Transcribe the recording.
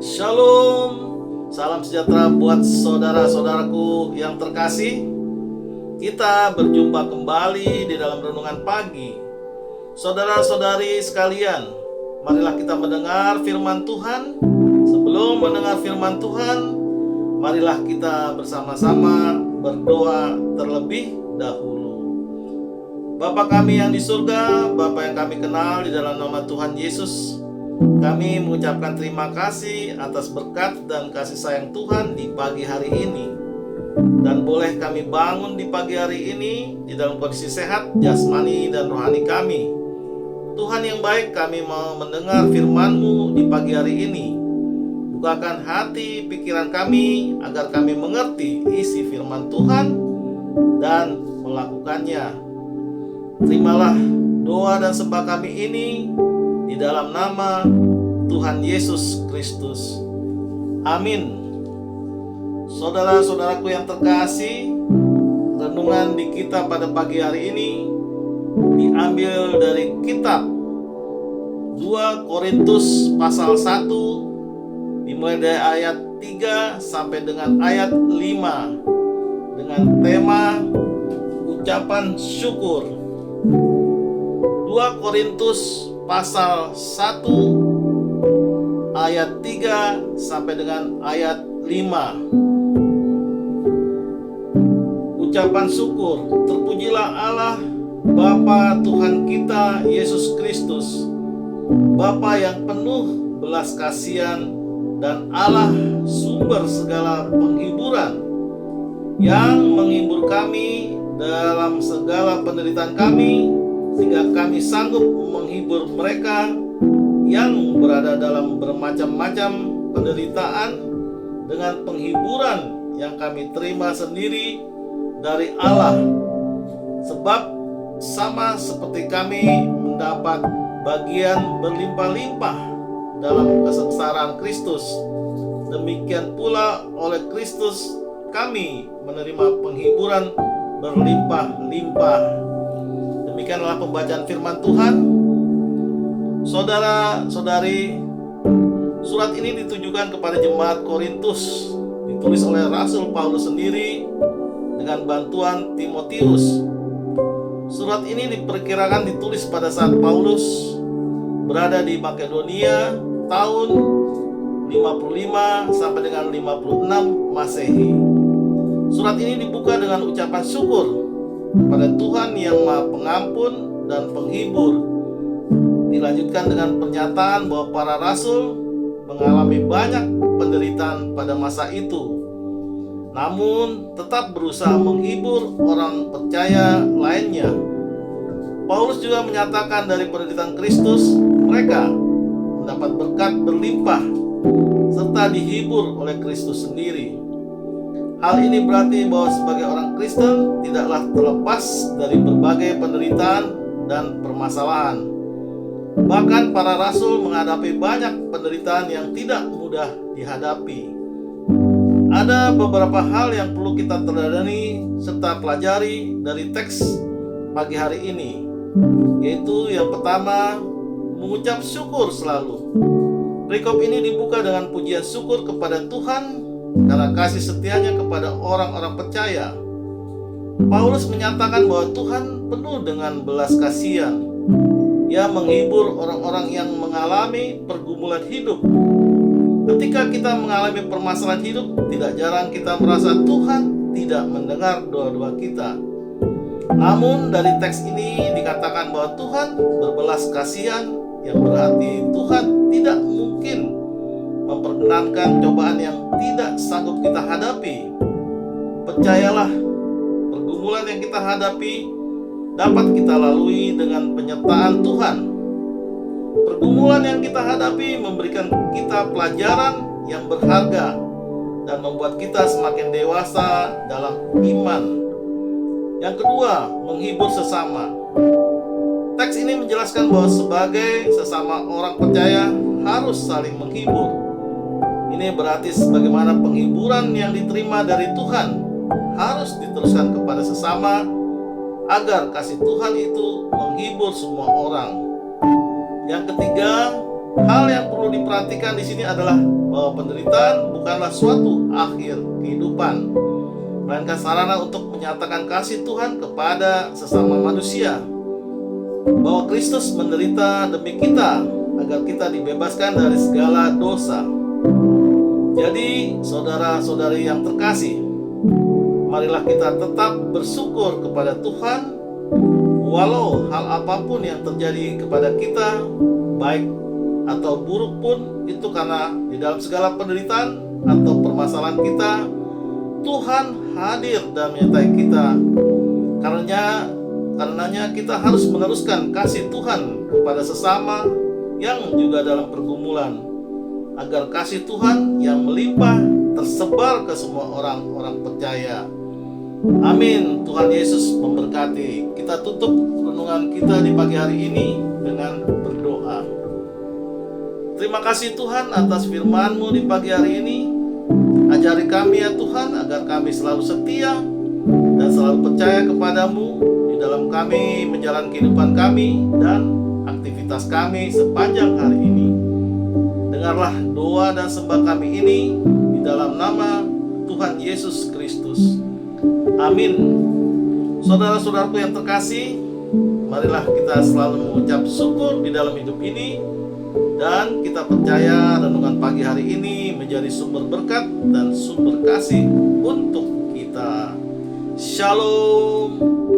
Shalom, salam sejahtera buat saudara-saudaraku yang terkasih. Kita berjumpa kembali di dalam renungan pagi. Saudara-saudari sekalian, marilah kita mendengar firman Tuhan. Sebelum mendengar firman Tuhan, marilah kita bersama-sama berdoa terlebih dahulu. Bapa kami yang di surga, Bapa yang kami kenal di dalam nama Tuhan Yesus, kami mengucapkan terima kasih atas berkat dan kasih sayang Tuhan di pagi hari ini. Dan boleh kami bangun di pagi hari ini di dalam kondisi sehat jasmani dan rohani kami. Tuhan yang baik, kami mau mendengar firman-Mu di pagi hari ini. Bukakan hati pikiran kami agar kami mengerti isi firman Tuhan dan melakukannya. Terimalah doa dan sembah kami ini di dalam nama Tuhan Yesus Kristus. Amin. Saudara-saudaraku yang terkasih, renungan di kita pada pagi hari ini diambil dari kitab 2 Korintus pasal 1, dimulai dari ayat 3 sampai dengan ayat 5, dengan tema ucapan syukur. 2 Korintus pasal 1 ayat 3 sampai dengan ayat 5. Ucapan syukur. Terpujilah Allah Bapa Tuhan kita Yesus Kristus, Bapa yang penuh belas kasihan dan Allah sumber segala penghiburan, yang menghibur kami dalam segala penderitaan kami, sehingga kami sanggup menghibur mereka yang berada dalam bermacam-macam penderitaan dengan penghiburan yang kami terima sendiri dari Allah. Sebab sama seperti kami mendapat bagian berlimpah-limpah dalam kesengsaraan Kristus, demikian pula oleh Kristus kami menerima penghiburan berlimpah-limpah. Demikianlah pembacaan firman Tuhan. Saudara-saudari, surat ini ditujukan kepada jemaat Korintus, ditulis oleh Rasul Paulus sendiri dengan bantuan Timotius. Surat ini diperkirakan ditulis pada saat Paulus berada di Makedonia tahun 55 sampai dengan 56 Masehi. Surat ini dibuka dengan ucapan syukur pada Tuhan yang Maha Pengampun dan Penghibur. Dilanjutkan dengan pernyataan bahwa para rasul mengalami banyak penderitaan pada masa itu, namun tetap berusaha menghibur orang percaya lainnya. Paulus juga menyatakan dari penderitaan Kristus mereka mendapat berkat berlimpah serta dihibur oleh Kristus sendiri. Hal ini berarti bahwa sebagai orang Kristen tidaklah terlepas dari berbagai penderitaan dan permasalahan. Bahkan para rasul menghadapi banyak penderitaan yang tidak mudah dihadapi. Ada beberapa hal yang perlu kita teladani serta pelajari dari teks pagi hari ini, yaitu yang pertama, mengucap syukur selalu. Perikop ini dibuka dengan pujian syukur kepada Tuhan karena kasih setianya kepada orang-orang percaya. Paulus menyatakan bahwa Tuhan penuh dengan belas kasihan. Ia menghibur orang-orang yang mengalami pergumulan hidup. Ketika kita mengalami permasalahan hidup, tidak jarang kita merasa Tuhan tidak mendengar doa-doa kita. Namun dari teks ini dikatakan bahwa Tuhan berbelas kasihan, yang berarti Tuhan tidak mungkin memperkenankan cobaan yang tidak sanggup kita hadapi. Percayalah, pergumulan yang kita hadapi dapat kita lalui dengan penyertaan Tuhan. Pergumulan yang kita hadapi memberikan kita pelajaran yang berharga dan membuat kita semakin dewasa dalam iman. Yang kedua, menghibur sesama. Teks ini menjelaskan bahwa sebagai sesama orang percaya harus saling menghibur. Ini berarti sebagaimana penghiburan yang diterima dari Tuhan harus diteruskan kepada sesama, agar kasih Tuhan itu menghibur semua orang. Yang ketiga, hal yang perlu diperhatikan di sini adalah bahwa penderitaan bukanlah suatu akhir kehidupan, melainkan sarana untuk menyatakan kasih Tuhan kepada sesama manusia. Bahwa Kristus menderita demi kita agar kita dibebaskan dari segala dosa. Jadi, saudara-saudari yang terkasih, marilah kita tetap bersyukur kepada Tuhan walau hal apapun yang terjadi kepada kita, baik atau buruk pun, itu karena di dalam segala penderitaan atau permasalahan kita, Tuhan hadir dan menyertai kita. Karenanya kita harus meneruskan kasih Tuhan kepada sesama yang juga dalam pergumulan, agar kasih Tuhan yang melimpah tersebar ke semua orang-orang percaya. Amin. Tuhan Yesus memberkati. Kita tutup renungan kita di pagi hari ini dengan berdoa. Terima kasih Tuhan atas firman-Mu di pagi hari ini. Ajari kami ya Tuhan, agar kami selalu setia dan selalu percaya kepadamu di dalam kami menjalani kehidupan kami dan aktivitas kami sepanjang hari ini. Dengarlah doa dan sembah kami ini di dalam nama Tuhan Yesus Kristus. Amin. Saudara-saudaraku yang terkasih, marilah kita selalu mengucap syukur di dalam hidup ini, dan kita percaya renungan pagi hari ini menjadi sumber berkat dan sumber kasih untuk kita. Shalom.